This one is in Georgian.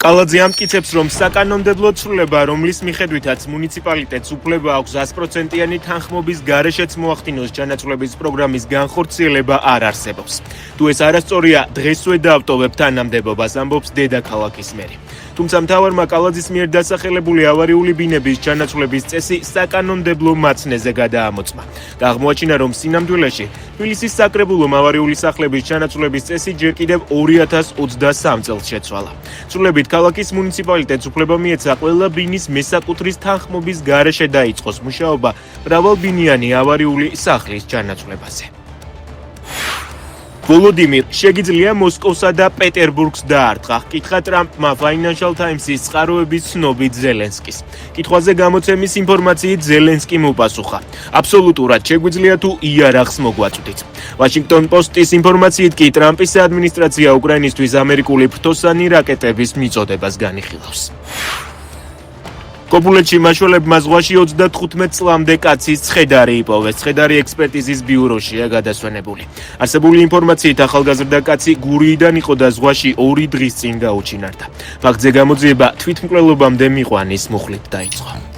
კალაძე ამტკიცებს, რომ საკანონმდებლო ცვლილება, რომლის მიხედვითაც მუნიციპალიტეტს უფლება აქვს 100%-იანი თანხმობის გარეშეც მოახდინოს ჩანაცვლების პროგრამის განხორციელება არ არსებობს. თუ ეს არასწორია, დღესვე დავტოვებ თანამდებობას, ამბობს დედაქალაქის მერი. თუმცა მთავარმა კალაძის მიერ დასახელებული ავარიული ბინების ჩანაცვლების წესი საკანონმდებლო მაცნეზე გადაამოწმა. და აღმოაჩინა, რომ სინამდვილეში თბილისის საკრებულომ ავარიული სახლების ჩანაცვლების წესი ჯერ კიდევ 2023 წელს შეცვალა. ცვლილებით ქალაქის მუნიციპალიტეტს უფლება მიეცა ყველა ბინის მესაკუთრის თანხმობის გარეშე დაიწყოს მუშაობა მრავალბინიანი ავარიული სახლის ჩანაცვლებაზე. ვოლოდიმირ შეგიძლია მოსკოვსა და პეტერბურგს დაარტყა, ჰკითხა ტრამპმა Financial Times-ის წყაროების ცნობით ზელენსკის. კითხვაზე გამოცემის ინფორმაციით ზელენსკიმ უპასუხა: აბსოლუტურად შეგვიძლია თუ იარაღს მოგვაწვდით. Washington Post-ის ინფორმაციით კი ტრამპის ადმინისტრაცია უკრაინისთვის ამერიკული ფრთოსანი რაკეტების მიწოდებას განიხილავს. კობულეთში მაშველებმა ზღვაში 35 წლამდე კაცის ცხედარი იპოვეს. ცხედარი ექსპერტიზის ბიუროშია გადასვენებული. არსებული ინფორმაციით ახალგაზრდა კაცი გურიიდან იყო და ზღვაში 2 დღის წინ გაუჩინარდა. ფაქტზე გამოძიება თვითმკვლელობამდე მიყვანის მუხლით დაიწყო.